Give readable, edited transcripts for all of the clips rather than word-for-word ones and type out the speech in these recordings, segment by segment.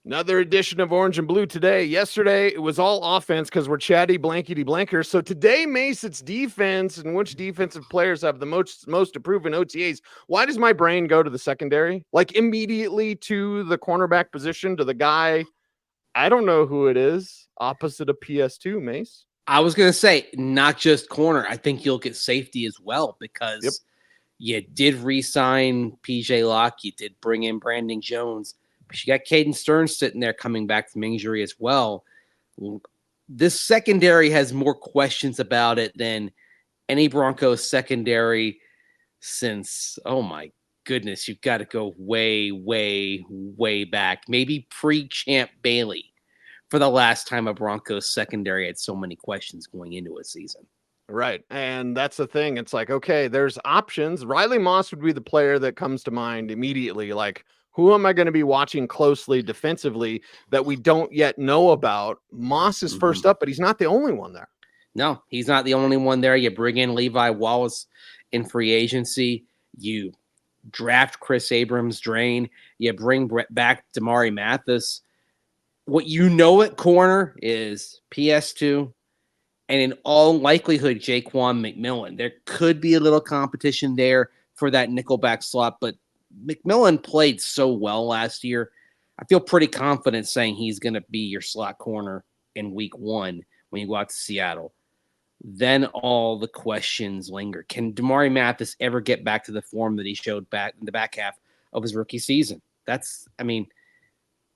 Another edition of Orange and Blue today. Yesterday, it was all offense because we're chatty blankety blankers. So today, Mace, it's defense and which defensive players have the most to prove in OTAs. Why does my brain go to the secondary? Like immediately to the cornerback position, to the guy, I don't know who it is, opposite of PS2, Mace. I was going to say, not just corner. I think you'll get safety as well because you did re-sign PJ Locke. You did bring in Brandon Jones. But you got Caden Stearns sitting there coming back from injury as well. This secondary has more questions about it than any Broncos secondary since, oh my goodness, you've got to go way, way, way back. Maybe pre-Champ Bailey for the last time a Broncos secondary had so many questions going into a season. Right. And that's the thing. It's like, okay, there's options. Riley Moss would be the player that comes to mind immediately. Like, who am I going to be watching closely defensively that we don't yet know about? Moss is first up, but he's not the only one there. No, he's not the only one there. You bring in Levi Wallace in free agency. You draft Chris Abrams-Draine. You bring back Damari Mathis. What you know at corner is PS2 and in all likelihood, Jaquan McMillan. There could be a little competition there for that nickelback slot, but McMillan played so well last year. I feel pretty confident saying he's going to be your slot corner in week 1 when you go out to Seattle. Then all the questions linger. Can Damari Mathis ever get back to the form that he showed back in the back half of his rookie season?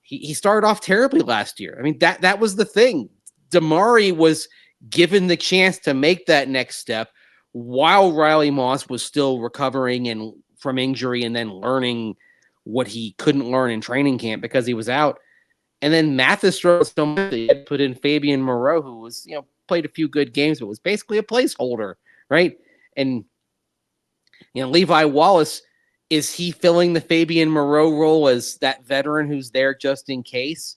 He started off terribly last year. I mean, that was the thing. Damari was given the chance to make that next step while Riley Moss was still recovering and from injury and then learning what he couldn't learn in training camp because he was out. And then Mathis struggled so much that he had put in Fabian Moreau, who was, played a few good games, but was basically a placeholder, right? And, Levi Wallace, is he filling the Fabian Moreau role as that veteran who's there just in case?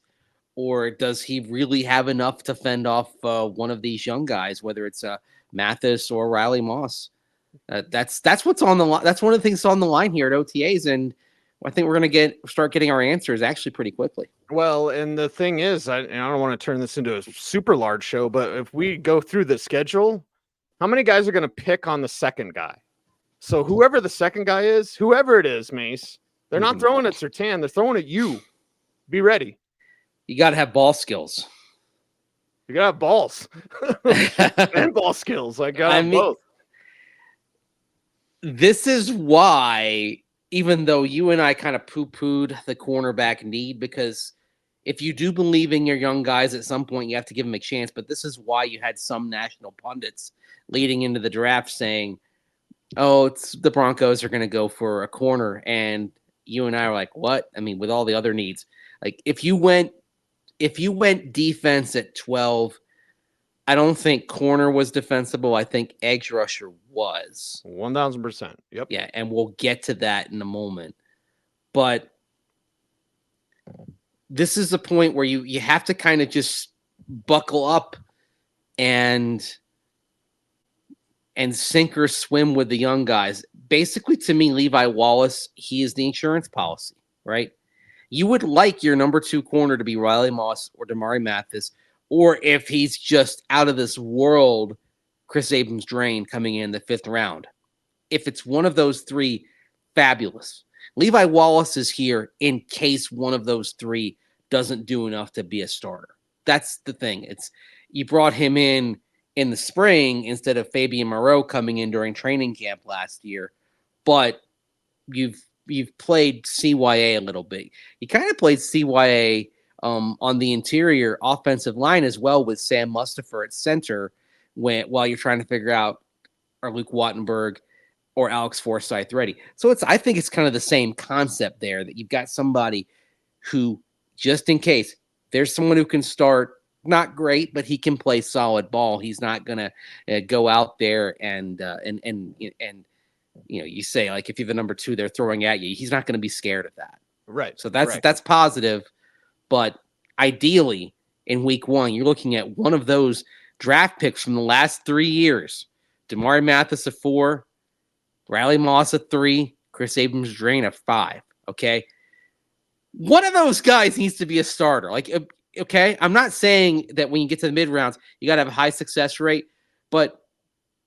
Or does he really have enough to fend off one of these young guys, whether it's Mathis or Riley Moss? That's what's on the line. That's one of the things that's on the line here at OTAs, and I think we're going to start getting our answers actually pretty quickly. Well, and the thing is, I don't want to turn this into a super large show, but if we go through the schedule, how many guys are going to pick on the second guy? So whoever the second guy is, whoever it is, Mace, they're not throwing at Surtain. They're throwing at you. Be ready. You got to have ball skills. You got to have balls and ball skills. I got both. This is why, even though you and I kind of poo-pooed the cornerback need, because if you do believe in your young guys, at some point you have to give them a chance. But this is why you had some national pundits leading into the draft saying, it's the Broncos are going to go for a corner. And you and I were like, what? I mean, with all the other needs, like if you went defense at 12, I don't think corner was defensible. I think edge rusher was. 1,000%. Yep. Yeah, and we'll get to that in a moment. But this is the point where you have to kind of just buckle up and sink or swim with the young guys. Basically, to me, Levi Wallace, he is the insurance policy, right? You would like your number 2 corner to be Riley Moss or Damari Mathis, or if he's just out of this world, Chris Abrams-Draine coming in the 5th round. If it's one of those 3, fabulous. Levi Wallace is here in case one of those 3 doesn't do enough to be a starter. That's the thing. You brought him in the spring instead of Fabian Moreau coming in during training camp last year, but you've played CYA a little bit. You kind of played CYA on the interior offensive line as well with Sam Mustipher at center while you're trying to figure out are Luke Wattenberg or Alex Forsythe ready. So I think it's kind of the same concept there, that you've got somebody who, just in case, there's someone who can start not great, but he can play solid ball. He's not going to go out there and you say, like, if you have a number 2 they're throwing at you, he's not going to be scared of that. Right. So that's positive. But ideally, in week 1, you're looking at one of those draft picks from the last 3 years. Damari Mathis at 4, Riley Moss at 3, Chris Abrams-Draine at 5. Okay. One of those guys needs to be a starter. Like, okay, I'm not saying that when you get to the mid rounds, you got to have a high success rate, but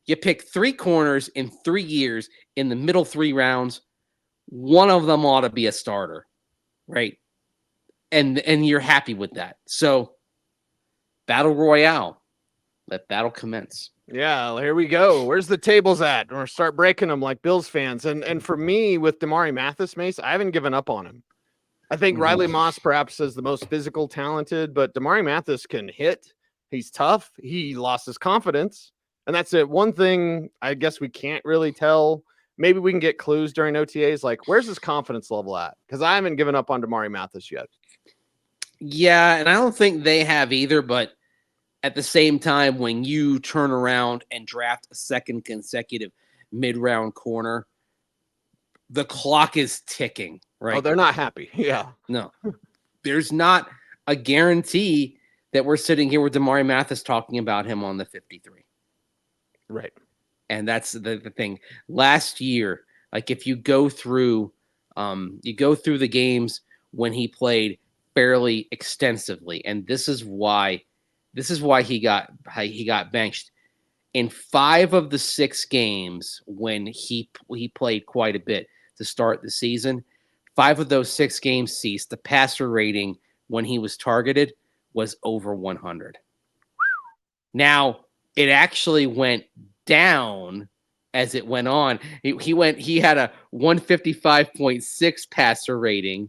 you pick 3 corners in 3 years in the middle 3 rounds. One of them ought to be a starter, right? And you're happy with that. So, battle royale, let battle commence. Yeah, here we go. Where's the tables at? Or start breaking them like Bills fans. And for me, with Damari Mathis, Mace, I haven't given up on him. I think Riley Moss perhaps is the most physical talented, but Damari Mathis can hit. He's tough. He lost his confidence. And that's it. One thing I guess we can't really tell. Maybe we can get clues during OTAs. Like, where's his confidence level at? Because I haven't given up on Damari Mathis yet. Yeah, and I don't think they have either, but at the same time, when you turn around and draft a second consecutive mid-round corner, the clock is ticking, right? Oh, they're not happy. Yeah. No. There's not a guarantee that we're sitting here with Damari Mathis talking about him on the 53. Right. And that's the thing. Last year, like if you go through the games when he played fairly extensively, and this is why he got benched. In 5 of the 6 games when he played quite a bit to start the season, 5 of those 6 games ceased. The passer rating when he was targeted was over 100. Now, it actually went down as it went on. He had a 155.6 passer rating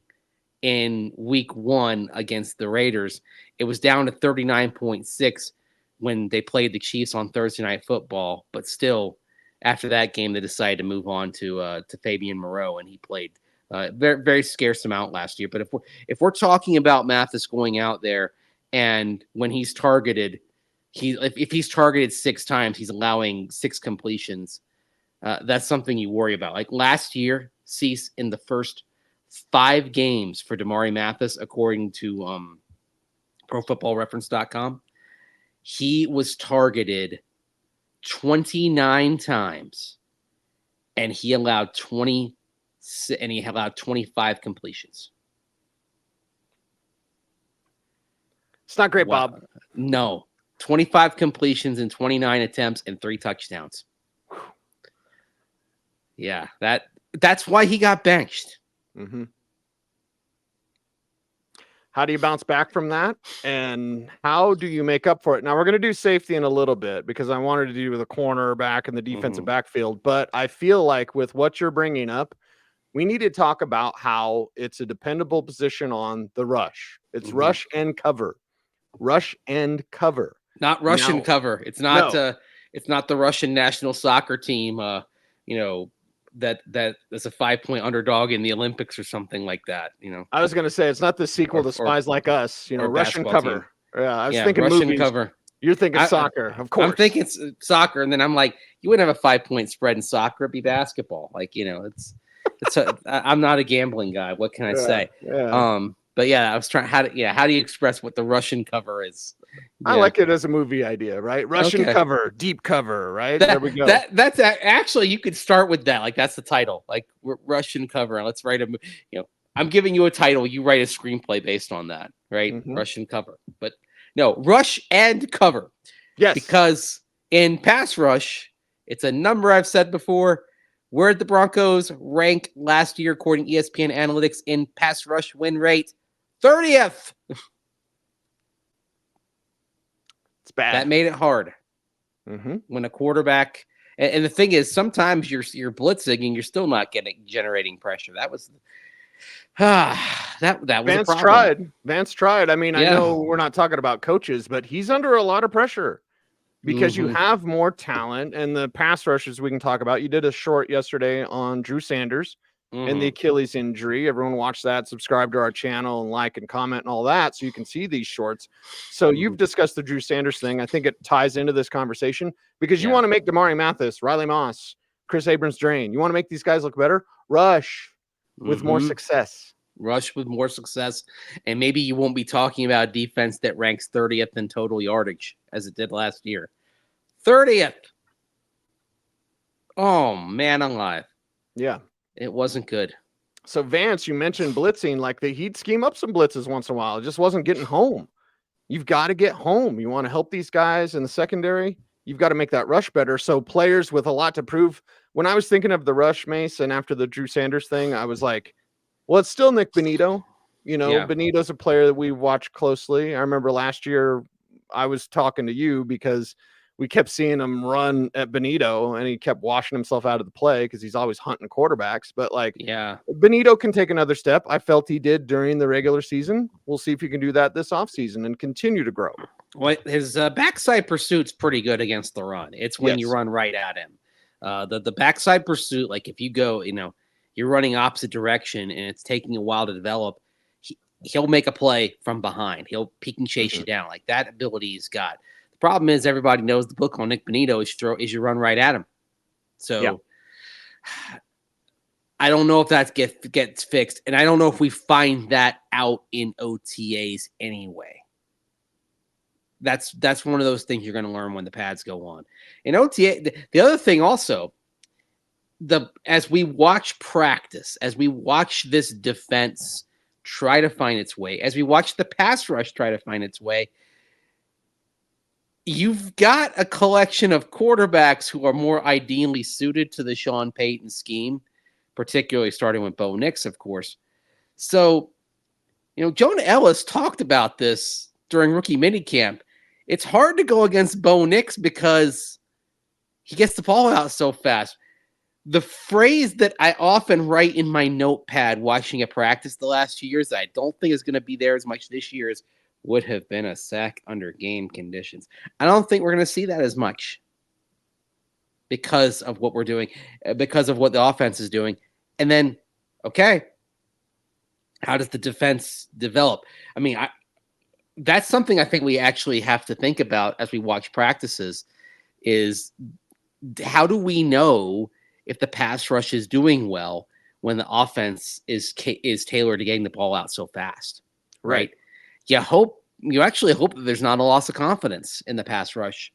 in week 1 against the Raiders. It was down to 39.6 when they played the Chiefs on Thursday Night Football, but still, after that game, they decided to move on to Fabian Moreau, and he played very, very scarce amount last year. But if we're talking about Mathis going out there, and when he's targeted, if he's targeted 6 times, he's allowing 6 completions. That's something you worry about. Like last year, Cease in the first 5 games for Damari Mathis, according to ProFootballReference.com, he was targeted 29 times, and he allowed 25 completions. It's not great, wow. Bob. No, 25 completions and 29 attempts and 3 touchdowns. Yeah, that's why he got benched. Mm-hmm. How do you bounce back from that? And how do you make up for it? Now, we're going to do safety in a little bit because I wanted to do with a cornerback and the defensive backfield. But I feel like with what you're bringing up, we need to talk about how it's a dependable position on the rush. It's rush and cover. Rush and cover. Not Russian cover. It's not it's not the Russian national soccer team, that is a 5-point underdog in the Olympics or something like that. I was going to say it's not the sequel to Spies Like Us. Russian cover. Team. Yeah, I was thinking Russian movies. Cover. You're thinking soccer, of course. I'm thinking soccer, and then I'm like, you wouldn't have a 5-point spread in soccer. It'd be basketball. Like I'm not a gambling guy. What can I say? Yeah. But yeah, I was trying. How do you express what the Russian cover is? I like it as a movie idea, right? Russian cover, deep cover, right? There we go. That's actually, you could start with that. Like that's the title, like Russian cover. Let's write I'm giving you a title. You write a screenplay based on that, right? Mm-hmm. Russian cover, but no, rush and cover. Yes, because in pass rush, it's a number I've said before. Where'd the Broncos rank last year according to ESPN Analytics in pass rush win rate? 30th. It's bad. That made it hard. Mm-hmm. When a quarterback, and the thing is, sometimes you're blitzing and you're still not generating pressure. That was that was Vance a problem. Vance tried. I mean, I know we're not talking about coaches, but he's under a lot of pressure because you have more talent, and the pass rushers we can talk about. You did a short yesterday on Drew Sanders and the Achilles injury. Everyone watch that, subscribe to our channel, and like and comment and all that so you can see these shorts. So you've discussed the Drew Sanders thing. I think it ties into this conversation because you want to make Damari Mathis, Riley Moss, Chris Abrams-Drain. You want to make these guys look better? Rush with more success. Rush with more success. And maybe you won't be talking about a defense that ranks 30th in total yardage as it did last year. 30th. Oh, man alive. Yeah. It wasn't good. So Vance, you mentioned blitzing, like he'd scheme up some blitzes once in a while. It just wasn't getting home. You've got to get home. You want to help these guys in the secondary. You've got to make that rush better. So players with a lot to prove. When I was thinking of the rush, Mason, after the Drew Sanders thing, I was like, well, it's still Nick Bonito. You know, Yeah. Benito's a player that we watch closely. I remember last year I was talking to you because we kept seeing him run at Benito and he kept washing himself out of the play because he's always hunting quarterbacks. But like, Yeah. Benito can take another step. I felt he did during the regular season. We'll see if he can do that this offseason and continue to grow. Well, his backside pursuit's pretty good against the run. It's when you Yes. run right at him. The backside pursuit, like if you go, you're running opposite direction and it's taking a while to develop, he'll make a play from behind. He'll peek and chase you down. Like that ability he's got. The problem is everybody knows the book on Nick Bonito is you run right at him. So I don't know if that gets fixed, and I don't know if we find that out in OTAs anyway. That's one of those things you're going to learn when the pads go on. In OTA, the other thing also, as we watch practice, as we watch this defense try to find its way, as we watch the pass rush try to find its way, you've got a collection of quarterbacks who are more ideally suited to the Sean Payton scheme, particularly starting with Bo Nix, of course. So, Jonah Ellis talked about this during rookie minicamp. It's hard to go against Bo Nix because he gets the ball out so fast. The phrase that I often write in my notepad watching a practice the last 2 years that I don't think is going to be there as much this year is would have been a sack under game conditions. I don't think we're going to see that as much because of what we're doing, because of what the offense is doing. And then, okay, how does the defense develop? I mean, that's something I think we actually have to think about as we watch practices is how do we know if the pass rush is doing well when the offense is tailored to getting the ball out so fast, right? You actually hope that there's not a loss of confidence in the pass rush.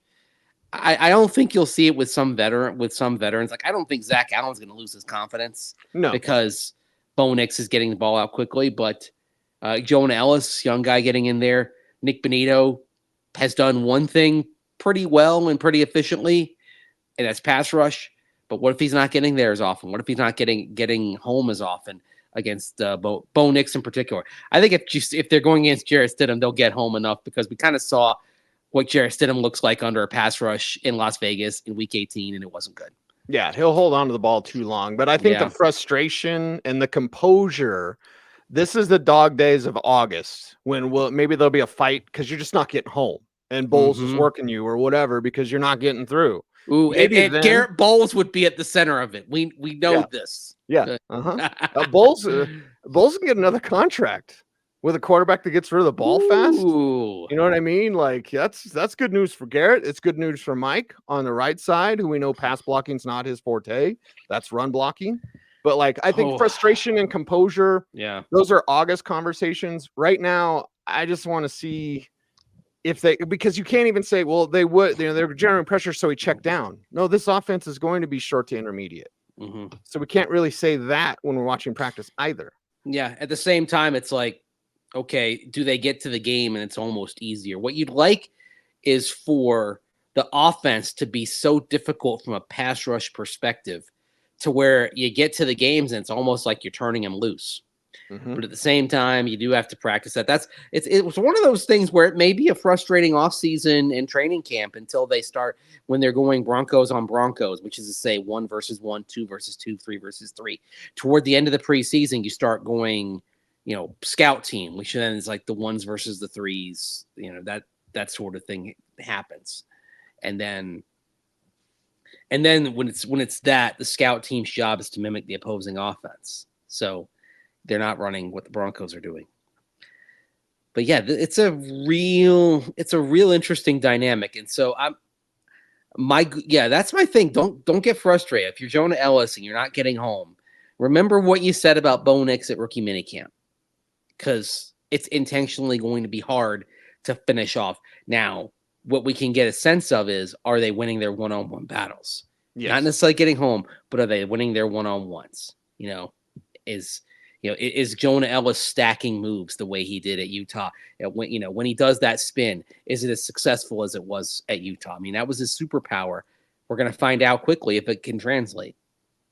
I don't think you'll see it with some veterans. Like I don't think Zach Allen's going to lose his confidence because Bo Nix is getting the ball out quickly, but Jonah Ellis, young guy getting in there. Nick Bonito has done one thing pretty well and pretty efficiently, and that's pass rush. But what if he's not getting there as often? What if he's not getting home as often against Bo Nix in particular? I think if they're going against Jarrett Stidham, they'll get home enough because we kind of saw what Jarrett Stidham looks like under a pass rush in Las Vegas in Week 18, and it wasn't good. Yeah, he'll hold on to the ball too long. But I think the frustration and the composure, this is the dog days of August when maybe there'll be a fight because you're just not getting home and Bolles is working you or whatever because you're not getting through. Ooh, and Garrett Bolles would be at the center of it. We know this. Yeah. Bolles can get another contract with a quarterback that gets rid of the ball fast. You know what I mean? Like that's good news for Garrett. It's good news for Mike on the right side, who we know pass blocking is not his forte. That's run blocking. But like I think frustration and composure, those are August conversations. Right now, I just want to see because you can't even say, well, they were generating pressure, so he checked down. No, this offense is going to be short to intermediate. So we can't really say that when we're watching practice either. Yeah. At the same time, it's like, okay, do they get to the game and it's almost easier? What you'd like is for the offense to be so difficult from a pass rush perspective to where you get to the games and it's almost like you're turning them loose. But at the same time, you do have to practice that. It was one of those things where it may be a frustrating offseason and training camp until they start when they're going Broncos on Broncos, which is to say 1 versus 1, 2 versus 2, 3 versus 3. Toward the end of the preseason, you start going, scout team, which then is like the 1s versus the 3s, that sort of thing happens. And then when it's that, the scout team's job is to mimic the opposing offense. So they're not running what the Broncos are doing. But yeah, it's a real interesting dynamic. And so that's my thing. Don't get frustrated. If you're Jonah Ellis and you're not getting home, remember what you said about Bo Nix at rookie minicamp, because it's intentionally going to be hard to finish off. Now, what we can get a sense of is, are they winning their one-on-one battles? Yes. Not necessarily getting home, but are they winning their one-on-ones? Is Jonah Ellis stacking moves the way he did at Utah? When he does that spin, is it as successful as it was at Utah? I mean, that was his superpower. We're going to find out quickly if it can translate.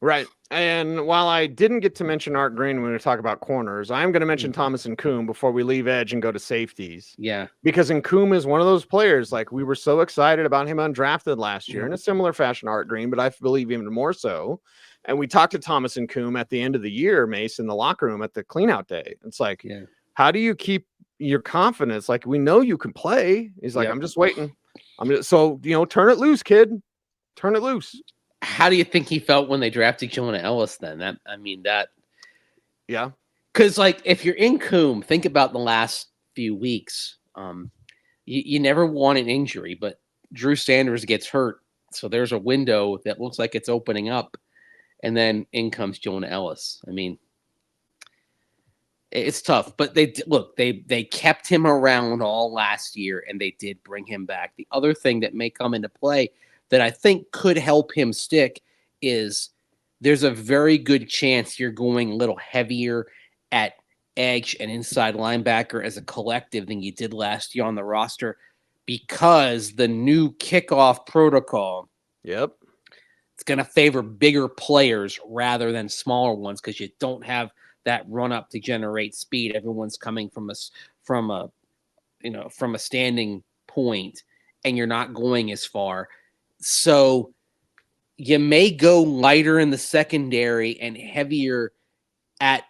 Right. And while I didn't get to mention Art Green when we talk about corners, I'm going to mention Thomas Nkoum before we leave edge and go to safeties. Yeah. Because Nkoum is one of those players, like we were so excited about him undrafted last year in a similar fashion to Art Green, but I believe even more so. And we talked to Thomas Nkoum at the end of the year, Mace, in the locker room at the cleanout day. It's like, how do you keep your confidence? Like, we know you can play. He's like, I'm just waiting. Turn it loose, kid. Turn it loose. How do you think he felt when they drafted Jonah Ellis then? Yeah. Because, like, if you're in Nkoum, think about the last few weeks. You never want an injury, but Drew Sanders gets hurt. So there's a window that looks like it's opening up. And then in comes Jonah Ellis. I mean, it's tough. But they kept him around all last year, and they did bring him back. The other thing that may come into play that I think could help him stick is there's a very good chance you're going a little heavier at edge and inside linebacker as a collective than you did last year on the roster because the new kickoff protocol. Yep. It's going to favor bigger players rather than smaller ones because you don't have that run up to generate speed. Everyone's coming from a standing point, and you're not going as far. So you may go lighter in the secondary and heavier at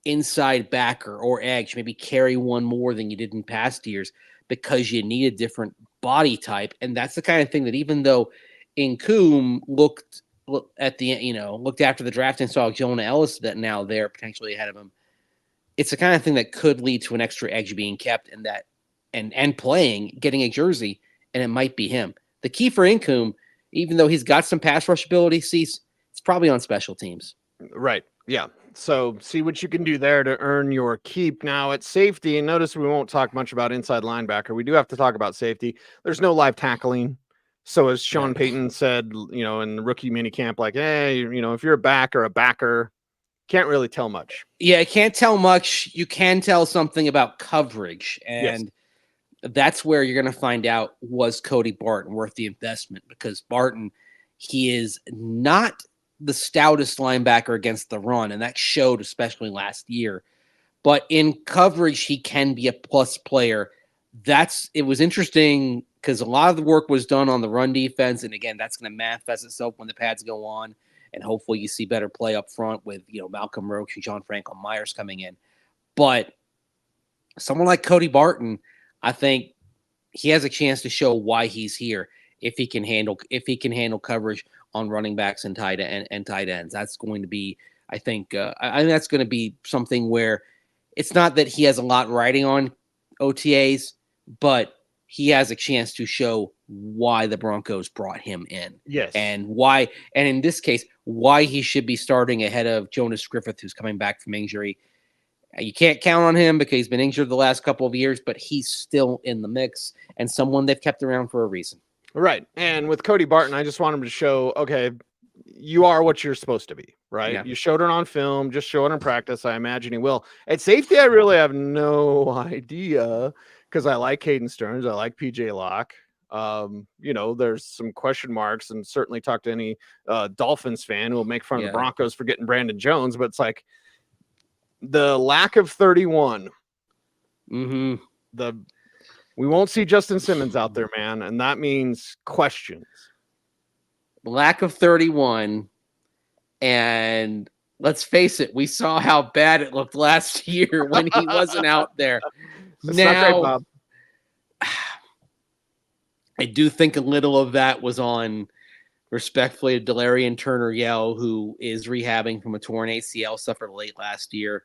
inside backer or edge, maybe carry one more than you did in past years because you need a different body type. And that's the kind of thing that even though Nkoum looked after the draft and saw Jonah Ellis that now they're potentially ahead of him, it's the kind of thing that could lead to an extra edge being kept and playing, getting a jersey, and it might be him. The key for Nkoum, even though he's got some pass rush ability, it's probably on special teams. Right. Yeah. So see what you can do there to earn your keep. Now at safety, and notice we won't talk much about inside linebacker. We do have to talk about safety. There's no live tackling. So as Sean Payton said, in the rookie minicamp, like, hey, if you're a back or a backer, can't really tell much. Yeah, I can't tell much. You can tell something about coverage. And that's where you're going to find out, was Cody Barton worth the investment? Because Barton, he is not the stoutest linebacker against the run, and that showed especially last year. But in coverage, he can be a plus player. It was interesting because a lot of the work was done on the run defense, and again, that's going to manifest itself when the pads go on, and hopefully you see better play up front with Malcolm Roach and John Franklin Myers coming in. But someone like Cody Barton, I think he has a chance to show why he's here if he can handle coverage on running backs and tight ends. That's going to be, I think that's going to be something where it's not that he has a lot riding on OTAs, but he has a chance to show why the Broncos brought him in. Yes. And in this case, why he should be starting ahead of Jonas Griffith, who's coming back from injury. You can't count on him because he's been injured the last couple of years, but he's still in the mix and someone they've kept around for a reason. Right. And with Cody Barton, I just want him to show, okay, you are what you're supposed to be, right? Yeah. You showed it on film, just show it in practice. I imagine he will. At safety, I really have no idea because I like Caden Stearns. I like PJ Locke. There's some question marks, and certainly talk to any Dolphins fan who will make fun of the Broncos for getting Brandon Jones, but it's like the lack of 31. Mm-hmm. We won't see Justin Simmons out there, man, and that means questions. Lack of 31, and let's face it, we saw how bad it looked last year when he wasn't out there. It's not great, Bob. I do think a little of that was on, respectfully, Delarian Turner-Yell, who is rehabbing from a torn ACL suffered late last year.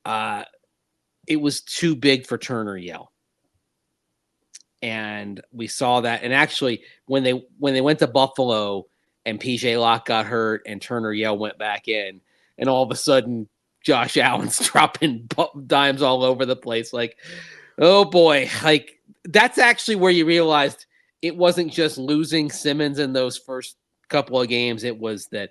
It was too big for Turner-Yell. And we saw that. And actually, when they went to Buffalo and PJ Locke got hurt and Turner-Yell went back in, and all of a sudden Josh Allen's dropping dimes all over the place. Like, oh boy. Like, that's actually where you realized it wasn't just losing Simmons in those first couple of games. It was that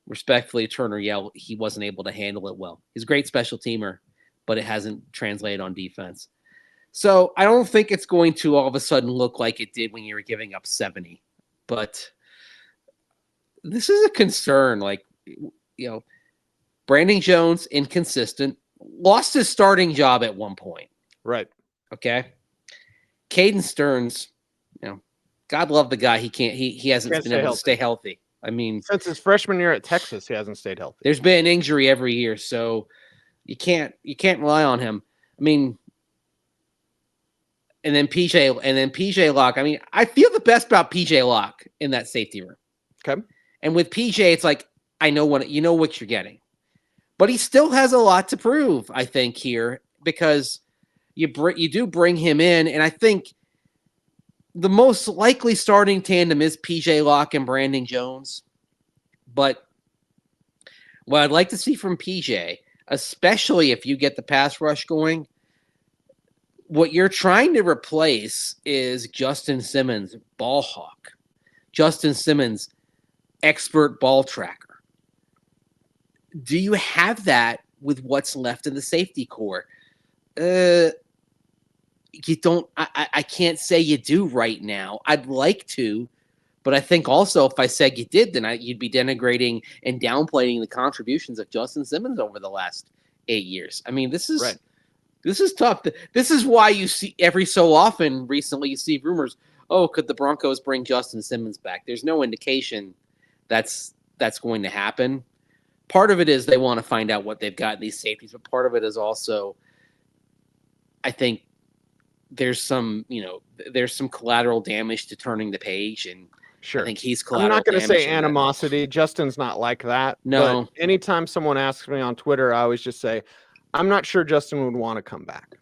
respectfully, Turner yelled he wasn't able to handle it well. He's a great special teamer, but it hasn't translated on defense. So I don't think it's going to all of a sudden look like it did when you were giving up 70. But this is a concern. Like, Brandon Jones, inconsistent, lost his starting job at one point. Right. Okay. Caden Stearns, God love the guy. He hasn't been able to stay healthy. I mean, since his freshman year at Texas, he hasn't stayed healthy. There's been an injury every year, so you can't rely on him. I mean, and then PJ Locke. I mean, I feel the best about PJ Locke in that safety room. Okay. And with PJ, it's like I know what you're getting, but he still has a lot to prove. I think here because you do bring him in, and I think the most likely starting tandem is PJ Locke and Brandon Jones. But what I'd like to see from PJ, especially if you get the pass rush going, what you're trying to replace is Justin Simmons, ball hawk. Justin Simmons, expert ball tracker. Do you have that with what's left in the safety core? You don't. I can't say you do right now. I'd like to, but I think also if I said you did, then you'd be denigrating and downplaying the contributions of Justin Simmons over the last 8 years. I mean, this is right. This is tough. This is why you see every so often recently you see rumors, oh, could the Broncos bring Justin Simmons back? There's no indication that's going to happen. Part of it is they want to find out what they've got in these safeties, but part of it is also I think there's some collateral damage to turning the page, and sure. I think he's collateral. I'm not going to say animosity. Justin's not like that. No. But anytime someone asks me on Twitter, I always just say, I'm not sure Justin would want to come back.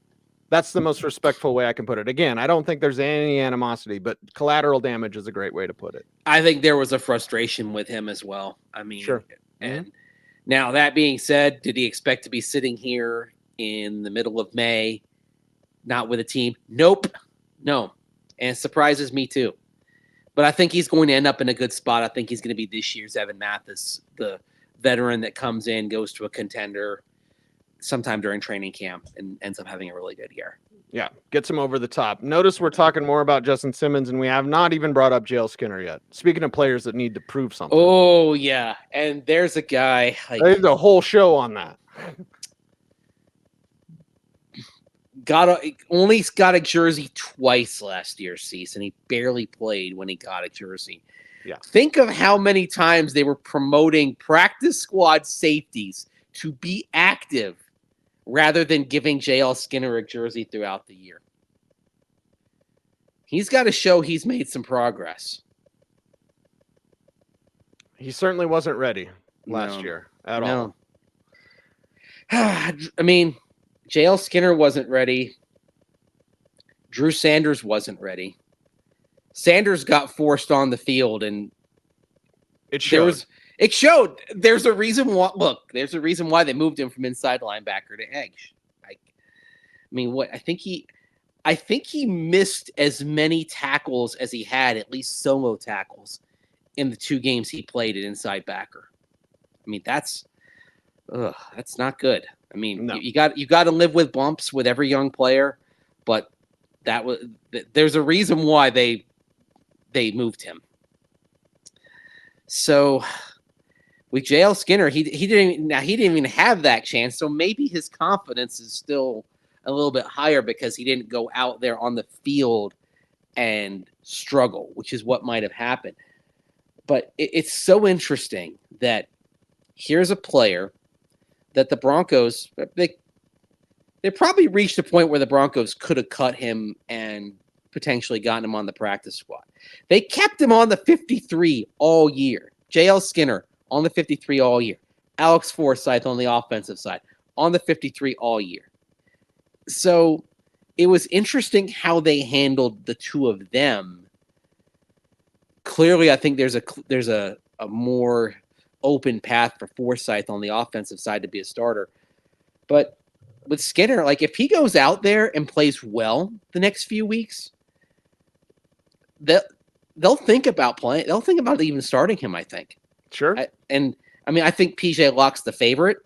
That's the most respectful way I can put it. Again, I don't think there's any animosity, but collateral damage is a great way to put it. I think there was a frustration with him as well. I mean, sure. And now that being said, did he expect to be sitting here in the middle of May, not with a team? Nope. No. And it surprises me too. But I think he's going to end up in a good spot. I think he's going to be this year's Evan Mathis, the veteran that comes in, goes to a contender sometime during training camp and ends up having a really good year. Yeah, gets him over the top. Notice we're talking more about Justin Simmons, and we have not even brought up J.L. Skinner yet. Speaking of players that need to prove something. Oh, yeah. And there's a guy. There's a whole show on that. Only got a jersey twice last year, Cecil, and he barely played when he got a jersey. Yeah. Think of how many times they were promoting practice squad safeties to be active rather than giving J.L. Skinner a jersey throughout the year. He's got to show he's made some progress. He certainly wasn't ready last year at all. I mean, J.L. Skinner wasn't ready. Drew Sanders wasn't ready. Sanders got forced on the field, and it showed. There's a reason why. Look, there's a reason why they moved him from inside linebacker to edge. I mean, I think he missed as many tackles as he had, at least solo tackles, in the 2 games he played at inside backer. I mean, that's not good. I mean, no. you got to live with bumps with every young player, but there's a reason why they moved him. So with J.L. Skinner, he didn't even have that chance. So maybe his confidence is still a little bit higher because he didn't go out there on the field and struggle, which is what might have happened. But it's so interesting that here's a player that the Broncos, they probably reached a point where the Broncos could have cut him and potentially gotten him on the practice squad. They kept him on the 53 all year. J.L. Skinner on the 53 all year. Alex Forsyth on the offensive side on the 53 all year. So it was interesting how they handled the two of them. Clearly, I think there's a more open path for Forsyth on the offensive side to be a starter. But with Skinner, like if he goes out there and plays well the next few weeks, they'll think about playing. They'll think about even starting him, I think. Sure. And I mean, I think PJ Locke's the favorite,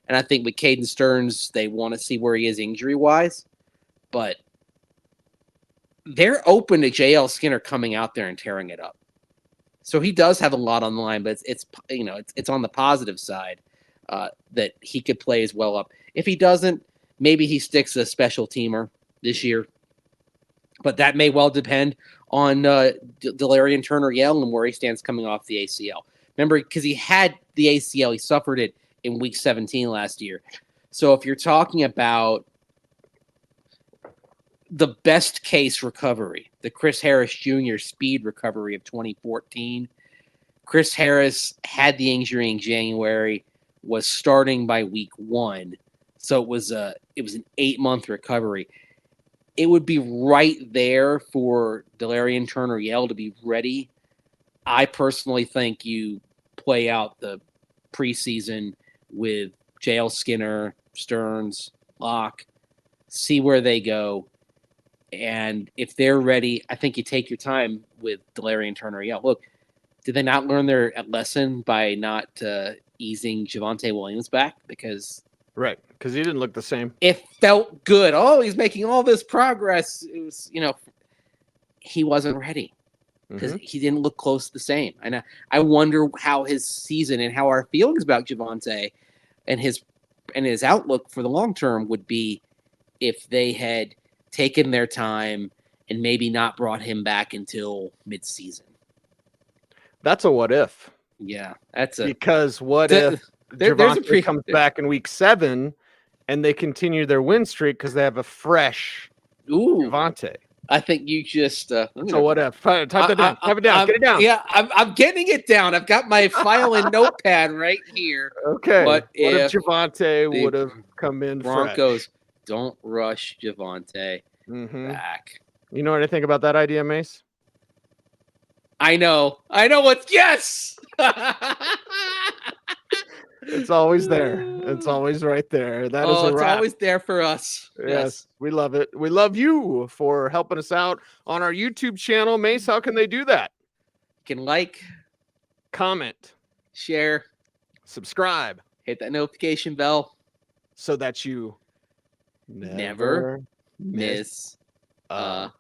and I think with Caden Stearns, they want to see where he is injury-wise. But they're open to JL Skinner coming out there and tearing it up. So he does have a lot on the line, but it's on the positive side that he could play as well up. If he doesn't, maybe he sticks a special teamer this year. But that may well depend on Delarian Turner-Yell and where he stands coming off the ACL. Remember, because he had the ACL, he suffered it in week 17 last year. So if you're talking about the best case recovery, the Chris Harris Jr. speed recovery of 2014, Chris Harris had the injury in January, was starting by week 1. So it was an 8-month recovery. It would be right there for Delarian Turner-Yell to be ready. I personally think you play out the preseason with JL Skinner, Stearns, Locke, see where they go. And if they're ready, I think you take your time with Delarian Turner-Yell. Look, did they not learn their lesson by not easing Javonte Williams back? Because he didn't look the same. It felt good. Oh, he's making all this progress. It was, he wasn't ready because he didn't look close to the same. And I wonder how his season and how our feelings about Javonte and his outlook for the long term would be if they had taken their time and maybe not brought him back until mid-season. That's a what if. Yeah, because what if Javonte comes back in week 7 and they continue their win streak because they have a fresh Javonte? I think you just so what if? Type it down. Get it down. Yeah, I'm getting it down. I've got my file and notepad right here. Okay. What if Javonte would have come in Broncos fresh? Don't rush Javonte back. You know what I think about that idea, Mace? I know what's yes. It's always there. It's always right there. It's always there for us. Yes, we love it. We love you for helping us out on our YouTube channel. Mace, how can they do that? You can like, comment, share, subscribe, hit that notification bell so that you never miss a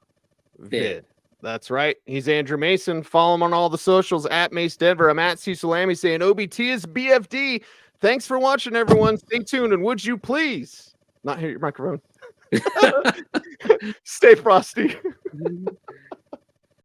vid. That's right. He's Andrew Mason. Follow him on all the socials at Mace Denver. I'm at Cecil Lammey saying OBT is BFD. Thanks for watching, everyone. Stay tuned, and would you please not hit your microphone? Stay frosty.